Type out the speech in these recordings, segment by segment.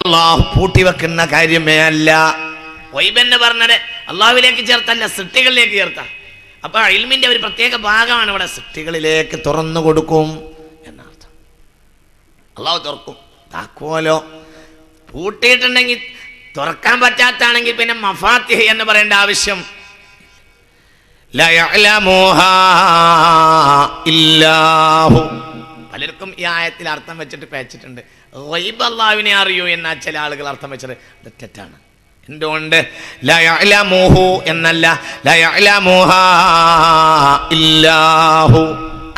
അല്ലാഹു പൂട്ടിവെക്കുന്ന കാര്യമേ അല്ല. വൈബെന്ന് പറഞ്ഞത് അള്ളാഹുവിലേക്ക് ചേർത്തല്ല, സൃഷ്ടികളിലേക്ക് ചേർത്ത. അപ്പൊ ഇൽമിന്റെ ഒരു പ്രത്യേക ഭാഗമാണ് ഇവിടെ. സൃഷ്ടികളിലേക്ക് തുറന്നു കൊടുക്കും എന്നർത്ഥം. അള്ളാഹു തുറക്കും. താക്കോലോ പൂട്ടിയിട്ടുണ്ടെങ്കിൽ തുറക്കാൻ പറ്റാത്താണെങ്കിൽ പിന്നെ മഫാത്തിഹ് എന്ന് പറയേണ്ട ആവശ്യം. ലാ യഅലമുഹാ ഇല്ലാഹു. പലർക്കും ഈ ആയത്തിൽ അർത്ഥം വെച്ചിട്ട് പേച്ചിട്ടുണ്ട്. ഗൈബ് അല്ലാഹുവിനെ അറിയൂ എന്നാ ചില ആളുകൾ അർത്ഥം വെച്ചത്. ഇത് തെറ്റാണ്. എന്തുകൊണ്ട്? ലാ യഅലമുഹു എന്നല്ല, ലാ യഅലമുഹാ ഇല്ലാഹു.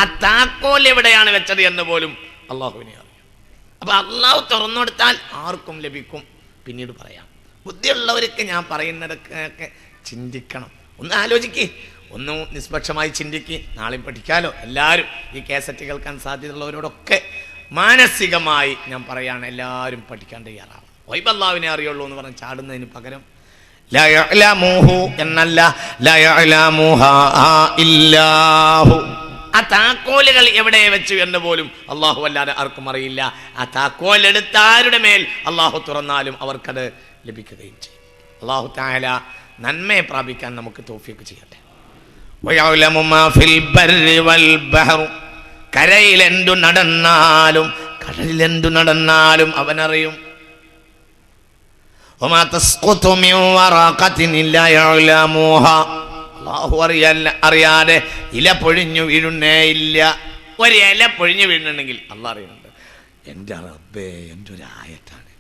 ആ താക്കോൽ എവിടെയാണ് വെച്ചത് എന്ന് പോലും അല്ലാഹുവിനെ അറിയും. അപ്പൊ അള്ളാഹു തുറന്നു കൊടുത്താൽ ആർക്കും ലഭിക്കും. പിന്നീട് പറയാം. ബുദ്ധിയുള്ളവർക്ക് ഞാൻ പറയുന്നതൊക്കെ ചിന്തിക്കണം. ഒന്ന് ആലോചിക്ക്, ഒന്ന് നിഷ്പക്ഷമായി ചിന്തിക്ക്. നാളെയും പഠിക്കാലോ. എല്ലാവരും ഈ കേസറ്റ് കേൾക്കാൻ സാധ്യതയുള്ളവരോടൊക്കെ മാനസികമായി ഞാൻ പറയാണ്, എല്ലാവരും പഠിക്കാൻ തയ്യാറാവും. വൈബ് അല്ലാഹുവിനെ അറിയുള്ളൂ എന്ന് പറഞ്ഞ് ചാടുന്നതിന് പകരം ലാ യഅലമുഹു എന്നല്ല, ലാ യഅലമുഹാ ഇല്ലാഹു. ആ താക്കോലുകൾ എവിടെ വെച്ചു എന്ന് പോലും അള്ളാഹു അല്ലാതെ ആർക്കും അറിയില്ല. ആ താക്കോൽ എടുത്ത ആരുടെ മേൽ അള്ളാഹു തുറന്നാലും അവർക്കത് ലഭിക്കുകയും ചെയ്യും. അള്ളാഹു തആല നന്മയെ പ്രാപിക്കാൻ നമുക്ക് തൗഫീഖ് ചെയ്യട്ടെ. വയഅലമു മാ ഫിൽ ബർരി വൽ ബഹ്റു. കരയിൽ എന്തു നടന്നാലും കടലിൽ എന്തു നടന്നാലും അവനറിയും. വമാ തസ്ഖുതു മിൻ വറഖത്തിൻ ഇല്ലാ യഅലമുഹാ. അല്ലാഹു അറിയാതെ ഇല പൊഴിഞ്ഞു വീഴുന്നേ ഇല്ല. ഒരു ഇല പൊഴിഞ്ഞു വീഴുന്നുണ്ടെങ്കിൽ അള്ളാഹ് അറിയുന്നുണ്ട്. എൻ്റെ റബ്ബേ, എൻ്റെ ഒരു ആയത്താണ്.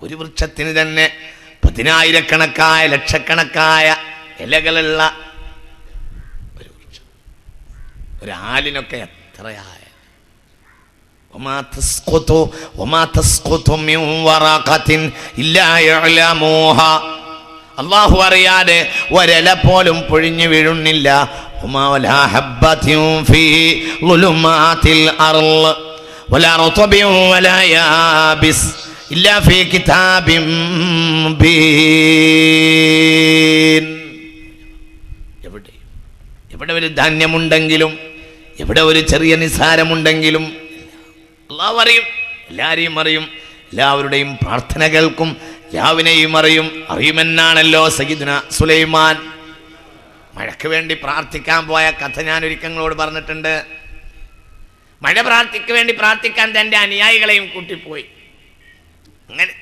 ഒരു വൃക്ഷത്തിന് തന്നെ 10,000-കണക്കായ ലക്ഷക്കണക്കായ ഇലകളുള്ള ഒരു വൃക്ഷം. ഒരു ആലിനൊക്കെ എത്രയായ. വമാ തസ്ഖുതു മിൻ വറഖത്തിൻ ഇല്ലാ യഅലമുഹാ. അല്ലാഹു അറിയാതെ ഒരില പോലും പൊഴിഞ്ഞു വീഴുന്നില്ല. വമാ വലാ ഹബ്ബത്തിൻ ഫീ ളുലുമാതിൽ അർള് വലാ റത്ബിൻ വലാ യാബിസ് ഇല്ലാ ഫീ കിതാബിൻ മുബീൻ. എവിടെ ഒരു ധാന്യമുണ്ടെങ്കിലും, എവിടെ ഒരു ചെറിയ നിസാരമുണ്ടെങ്കിലും അല്ലാഹു അറിയും. എല്ലാവരെയും അറിയും. എല്ലാവരുടെയും പ്രാർത്ഥന കേൾക്കും. എല്ലാവരെയും അറിയുമെന്നാണല്ലോ സയ്യിദുനാ സുലൈമാൻ മഴയ്ക്ക് വേണ്ടി പ്രാർത്ഥിക്കാൻ പോയ കഥ ഞാൻ ഒരിക്കങ്ങളോട് പറഞ്ഞിട്ടുണ്ട്. മഴ വേണ്ടി പ്രാർത്ഥിക്കാൻ തൻ്റെ അനുയായികളെയും കൂട്ടിപ്പോയി. അങ്ങനെ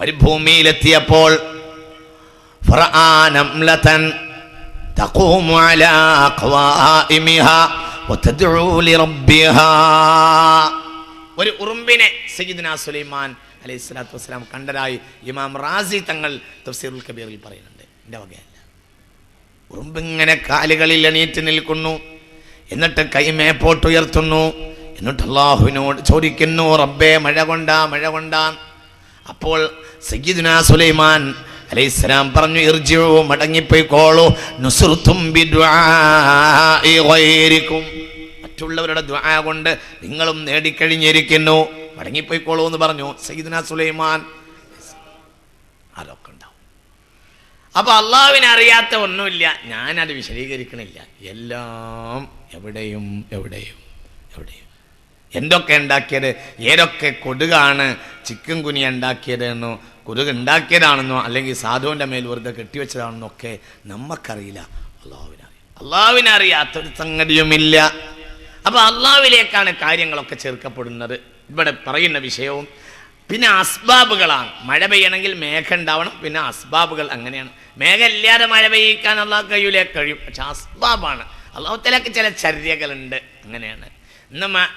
മരുഭൂമിയിലെത്തിയപ്പോൾ ഒരു ഉറുമ്പിനെ സയ്യിദുനാ സുലൈമാൻ അലൈഹി സ്വലാത്തു വസ്സലാം കണ്ടതായി ഇമാം റാസി തങ്ങൾ തഫ്സീറുൽ കബീറിൽ പറയുന്നുണ്ട്. എൻ്റെ വകയല്ല. ഉറുമ്പിങ്ങനെ കാലുകളിൽ എണീറ്റ് നിൽക്കുന്നു. എന്നിട്ട് കൈ മേപ്പോട്ടുയർത്തുന്നു. എന്നിട്ട് അല്ലാഹുവിനോട് ചോദിക്കുന്നു, റബ്ബേ മഴ കൊണ്ടാ. അപ്പോൾ സയ്യിദുനാ സുലൈമാൻ അലൈഹിസ്സലാം പറഞ്ഞു, ഇർജിഉ, മടങ്ങിപ്പോയിക്കോളൂ. നുസ്റുതും ബിദുആഇ ഗൈരിക്കും. മറ്റുള്ളവരുടെ ദുആ കൊണ്ട് നിങ്ങളും നേടിക്കഴിഞ്ഞിരിക്കുന്നു. മടങ്ങിപ്പോയിക്കോളൂ എന്ന് പറഞ്ഞു സയ്യിദുനാ സുലൈമാൻ. അതൊക്കെ ഉണ്ടാവും. അപ്പൊ അള്ളാഹുവിനെ അറിയാത്ത ഒന്നുമില്ല. ഞാനത് വിശദീകരിക്കണില്ല. എല്ലാം എവിടെയും എന്തൊക്കെ ഉണ്ടാക്കിയത്, ഏതൊക്കെ കൊതുകാണ് ചിക്കൻ കുനിയ ഉണ്ടാക്കിയതെന്നോ കൊതുക് ഉണ്ടാക്കിയതാണെന്നോ അല്ലെങ്കിൽ സാധുവിൻ്റെ മേൽ വെറുതെ കെട്ടിവെച്ചതാണെന്നോ ഒക്കെ നമുക്കറിയില്ല. അള്ളാഹുവിനെ അറിയാത്തൊരു സംഗതിയുമില്ല. അപ്പൊ അള്ളാഹുവിലേക്കാണ് കാര്യങ്ങളൊക്കെ ചേർക്കപ്പെടുന്നത്. ഇവിടെ പറയുന്ന വിഷയവും പിന്നെ അസ്ബാബുകളാണ്. മഴ പെയ്യണമെങ്കിൽ മേഘം ഉണ്ടാവണം. പിന്നെ അസ്ബാബുകൾ അങ്ങനെയാണ്. മേഘം ഇല്ലാതെ മഴ പെയ്യിക്കാൻ അള്ളാഹ് കഴിയും. പക്ഷെ അസ്ബാബാണ്. അള്ളാഹു തആലക്ക് ചില ചര്യകളുണ്ട്. അങ്ങനെയാണ്.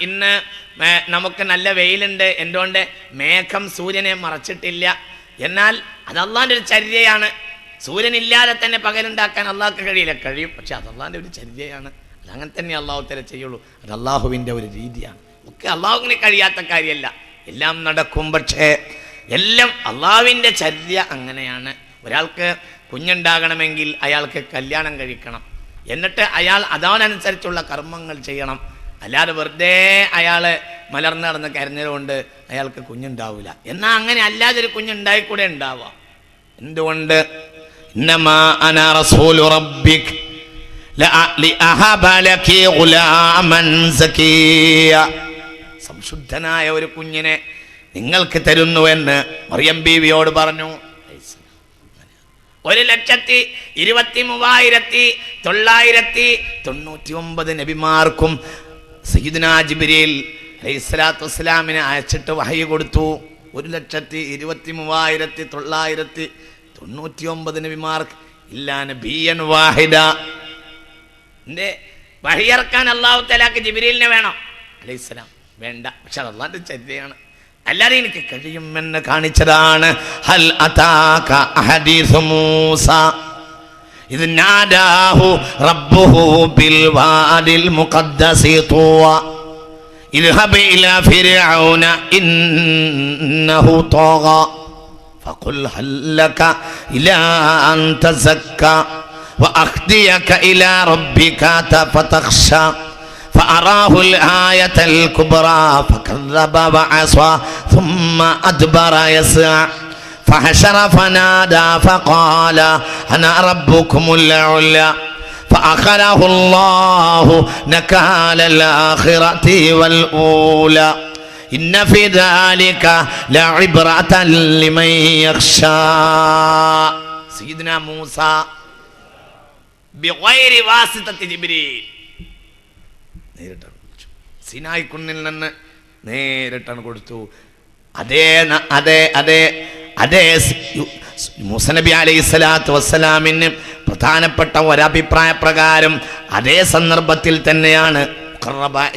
ഇന്ന് നമുക്ക് നല്ല വെയിലുണ്ട്. എന്തുകൊണ്ട്? മേഘം സൂര്യനെ മറച്ചിട്ടില്ല. എന്നാൽ അത് അള്ളാഹിൻ്റെ ഒരു ചര്യയാണ്. സൂര്യനില്ലാതെ തന്നെ പകലുണ്ടാക്കാൻ അള്ളാഹ്ക്ക് കഴിയും. പക്ഷെ അത് അള്ളാഹിൻ്റെ ഒരു ചര്യയാണ്. അതങ്ങനെ തന്നെ അള്ളാഹു തആല ചെയ്യുള്ളൂ. അത് അള്ളാഹുവിൻ്റെ ഒരു രീതിയാണ്. ഒക്കെ അള്ളാഹുവിന് കഴിയാത്ത കാര്യമല്ല. എല്ലാം നടക്കും. പക്ഷേ എല്ലാം അള്ളാഹുവിൻ്റെ ചര്യ അങ്ങനെയാണ്. ഒരാൾക്ക് കുഞ്ഞുണ്ടാകണമെങ്കിൽ അയാൾക്ക് കല്യാണം കഴിക്കണം. എന്നിട്ട് അയാൾ അതനുസരിച്ചുള്ള കർമ്മങ്ങൾ ചെയ്യണം. അല്ലാതെ വെറുതെ അയാൾ മലർന്ന് നടന്ന് കരഞ്ഞതുകൊണ്ട് അയാൾക്ക് കുഞ്ഞുണ്ടാവില്ല. എന്നാൽ അങ്ങനെ അല്ലാതെ ഒരു കുഞ്ഞുണ്ടായിക്കൂടെ ഉണ്ടാവാം. എന്തുകൊണ്ട്? ഇന്നമാ അനാ റസൂലു റബ്ബിക് ലഅഹബ ലകി ഗുലാമൻ സകിയ. സംശുദ്ധനായ ഒരു കുഞ്ഞിനെ നിങ്ങൾക്ക് തരുന്നു എന്ന് മറിയം ബീവിയോട് പറഞ്ഞു. 1,23,999 നബിമാർക്കും സയ്യിദുനാ ജിബ്രീൽ അലൈഹിസ്സലാത്തു വസ്സലാമിനെ അയച്ചിട്ട് വഹയി കൊടുത്തു. 1,23,999 നബിമാർക്ക് ഇല്ലാ നബിയൻ വാഹിദ. വഹിയിറക്കാൻ അല്ലാഹു തആലക്ക് ജിബ്രീലിനെ വേണം അലൈഹിസ്സലാം? വേണ്ട. പക്ഷെ അല്ലാഹുവിന്റെ ചര്യയാണ്, അല്ലാതെ എനിക്ക് കഴിയുമെന്ന് കാണിച്ചതാണ്. ഹൽ അതാക ഹദീസു മൂസ ഇദ് നാദാഹു റബ്ബുഹു ബിൽ വാദിൽ മുഖദ്ദസി തുവ ഇദ്ഹബ് ഇലാ ഫിർഔന ഇന്നഹു തഗ ഫഖുൽ ഹൽ ലക ഇലാ അൻ തസക്ക വഅഖ്ദിയക ഇലാ റബ്ബിക ഫതഖ്ശ فأراه الآية الكبرى فكذب وعصى ثم أدبر يسعى فحشر فنادى فقال أنا ربكم الأعلى فأخذه الله نكال الآخرة والأولى إن في ذلك لعبرة لمن يخشى. سيدنا موسى بغير واسطة جبريل നേരിട്ടാണ് കൊടുത്തു. സിനായ് കുന്നിൽ നിന്ന് നേരിട്ടാണ് കൊടുത്തു. അതേ മൂസ നബി അലൈഹിസ്സലാത്തു വസ്സലാമിന് പ്രധാനപ്പെട്ട ഒരഭിപ്രായ പ്രകാരം അതേ സന്ദർഭത്തിൽ തന്നെയാണ്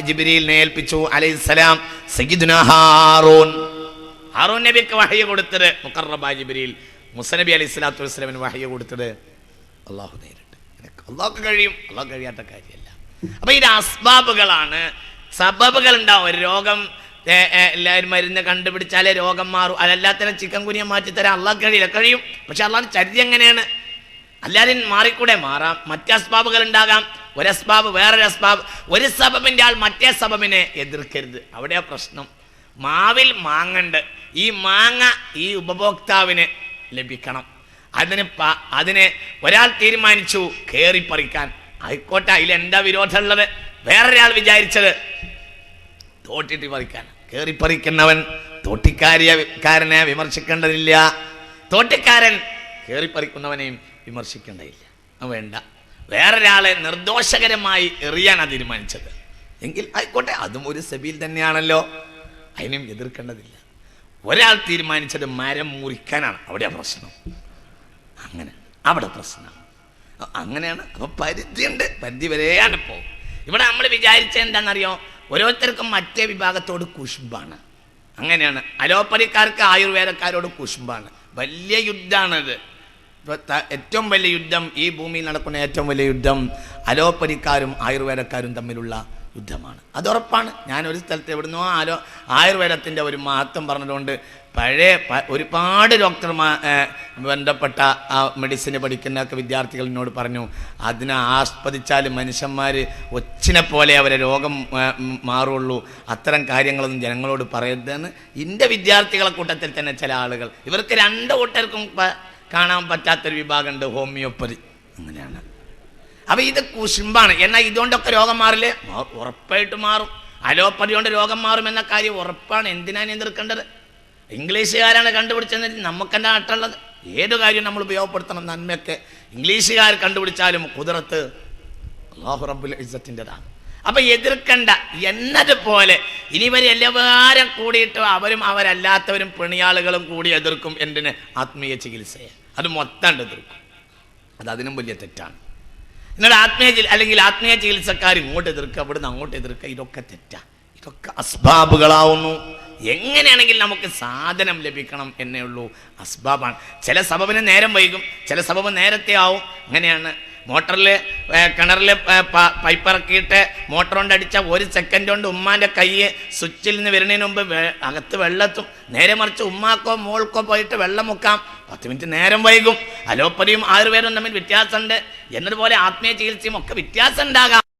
ജിബ്രീലിനെ ഏൽപ്പിച്ചു അലൈഹിസ്സലാം. സയ്യിദുനാ ഹാറൂൻ നബിക്ക് വഹയി കൊടുത്തത് മുഖറബ ജിബ്രീൽ. മൂസ നബി അലൈഹിസ്സലാത്തു വസ്സലാമിന് വഹയി കൊടുത്തത് അല്ലാഹു നേരിട്ട്. അല്ലാഹുക്ക് കഴിയും, അല്ലാഹു കഴിയാത്ത കാര്യമല്ല. അപ്പൊ ഇത് അസ്ബാബുകളാണ്, സബബുകൾ ഉണ്ടാവും. ഒരു രോഗം എല്ലാവരും മരുന്ന് കണ്ടുപിടിച്ചാലേ രോഗം മാറും. അതല്ലാത്തന്നെ ചിക്കൻ കുനിയ മാറ്റിത്തരാൻ അള്ളാഹ് കഴിയില്ല. കഴിയും, പക്ഷെ അള്ളാഹ് ചര്യ എങ്ങനെയാണ്? അല്ലാതെ മാറിക്കൂടെ? മാറാം. മറ്റേ അസ്ബാബുകൾ ഉണ്ടാകാം. ഒരസ്ബാബ് വേറൊരു അസ്ബാബ്. ഒരു സബബിൻ്റെ ആൾ മറ്റേ സബബിനെ എതിർക്കരുത്. അവിടെയാ പ്രശ്നം. മാവിൽ മാങ്ങണ്ട്, ഈ മാങ്ങ ഈ ഉപഭോക്താവിന് ലഭിക്കണം. അതിനെ ഒരാൾ തീരുമാനിച്ചു കയറിപ്പറിക്കാൻ. ആയിക്കോട്ടെ, അതിലെന്താ വിരോധമുള്ളത്? വേറൊരാൾ വിചാരിച്ചത് തോട്ടിട്ട് പറിക്കാൻ. കയറിപ്പറിക്കുന്നവൻ തോട്ടിക്കാരനെ വിമർശിക്കേണ്ടതില്ല, തോട്ടിക്കാരൻ കയറിപ്പറിക്കുന്നവനെയും വിമർശിക്കേണ്ടതില്ല. വേണ്ട, വേറൊരാളെ നിർദോഷകരമായി എറിയാനാണ് തീരുമാനിച്ചത് എങ്കിൽ ആയിക്കോട്ടെ, അതും ഒരു സബീൽ തന്നെയാണല്ലോ, അതിനും എതിർക്കേണ്ടതില്ല. ഒരാൾ തീരുമാനിച്ചത് മരം മുറിക്കാനാണ്, അവിടെ പ്രശ്നം. അങ്ങനെ അവിടെ പ്രശ്നം അങ്ങനെയാണ്. അപ്പോൾ പരിധിയുണ്ട്, പരിധി വരെയാണ് പോകും. ഇവിടെ നമ്മൾ വിചാരിച്ചത് എന്താണെന്നറിയോ? ഓരോരുത്തർക്കും മറ്റേ വിഭാഗത്തോട് കുശുമ്പാണ്. അങ്ങനെയാണ്. അലോപ്പതിക്കാർക്ക് ആയുർവേദക്കാരോട് കുശുമ്പാണ്. വലിയ യുദ്ധമാണിത്. ഏറ്റവും വലിയ യുദ്ധം, ഈ ഭൂമിയിൽ നടക്കുന്ന ഏറ്റവും വലിയ യുദ്ധം അലോപ്പതിക്കാരും ആയുർവേദക്കാരും തമ്മിലുള്ള യുദ്ധമാണ്. അതുറപ്പാണ്. ഞാനൊരു സ്ഥലത്ത് എവിടുന്നോ ആയുർവേദത്തിൻ്റെ ഒരു മഹത്വം പറഞ്ഞതുകൊണ്ട് പഴയ ഒരുപാട് ഡോക്ടർമാർ ബന്ധപ്പെട്ട ആ മെഡിസിന് പഠിക്കുന്നൊക്കെ വിദ്യാർത്ഥികൾ എന്നോട് പറഞ്ഞു, അതിനെ ആസ്പദിച്ചാൽ മനുഷ്യന്മാർ ഒച്ചിനെ പോലെ അവരെ രോഗം മാറുള്ളൂ, അത്തരം കാര്യങ്ങളൊന്നും ജനങ്ങളോട് പറയരുതെന്ന്. എൻ്റെ വിദ്യാർത്ഥികളെ കൂട്ടത്തിൽ തന്നെ ചില ആളുകൾ, ഇവർക്ക് രണ്ട് കൂട്ടർക്കും കാണാൻ പറ്റാത്തൊരു വിഭാഗമുണ്ട്, ഹോമിയോപ്പതി. അങ്ങനെയാണ്. അപ്പോൾ ഇത് കുശുമ്പാണ്. എന്നാൽ ഇതുകൊണ്ടൊക്കെ രോഗം മാറില്ലേ? ഉറപ്പായിട്ട് മാറും. അലോപ്പതി കൊണ്ട് രോഗം മാറുമെന്ന കാര്യം ഉറപ്പാണ്. എന്തിനാണ് എതിർക്കേണ്ടത്? ഇംഗ്ലീഷുകാരാണ് കണ്ടുപിടിച്ചത്, നമുക്കെന്താ നട്ടുള്ളത്? ഏത് കാര്യം നമ്മൾ ഉപയോഗപ്പെടുത്തണം. നന്മയൊക്കെ ഇംഗ്ലീഷുകാർ കണ്ടുപിടിച്ചാലും കുതിരത്ത് അല്ലാഹു റബ്ബുൽ ഇസ്സത്തിൻ്റെതാണ്. അപ്പം എതിർക്കണ്ട എന്നതുപോലെ ഇനി ഇവർ എല്ലാവരും കൂടിയിട്ട് അവരും അവരല്ലാത്തവരും പിണിയാളുകളും കൂടി എതിർക്കും. എന്തിന്? ആത്മീയ ചികിത്സയെ. അത് മൊത്തം എതിർക്കും. അതിനും വലിയ തെറ്റാണ്. എന്നിട്ട് ആത്മീയ ചികിത്സക്കാർ ഇങ്ങോട്ട് എതിർക്കുക, അവിടുന്ന് അങ്ങോട്ട് എതിർക്കുക. ഇതൊക്കെ തെറ്റാണ്. ഇതൊക്കെ അസ്ബാബുകളാവുന്നു. എങ്ങനെയാണെങ്കിൽ നമുക്ക് സാധനം ലഭിക്കണം എന്നേ ഉള്ളൂ. അസ്ബാബാണ്. ചില സബബിന് നേരം വൈകും, ചില സബബ് നേരത്തെ ആവും. അങ്ങനെയാണ്. കിണറിൽ പൈപ്പ് ഇറക്കിയിട്ട് മോട്ടർ കൊണ്ട് അടിച്ചാൽ 1 സെക്കൻഡ് കൊണ്ട് ഉമ്മാൻ്റെ കൈ സ്വിച്ചിൽ നിന്ന് വരുന്നതിന് മുമ്പ് അകത്ത് വെള്ളത്തും. നേരെ മറിച്ച് ഉമ്മാക്കോ മോൾക്കോ പോയിട്ട് വെള്ളം മുക്കാം, 10 മിനിറ്റ് നേരം വൈകും. അലോപ്പതിയും ആയുർവേദവും തമ്മിൽ വ്യത്യാസമുണ്ട്. എന്നതുപോലെ ആത്മീയ ചികിത്സയും ഒക്കെ വ്യത്യാസം ഉണ്ടാകാം.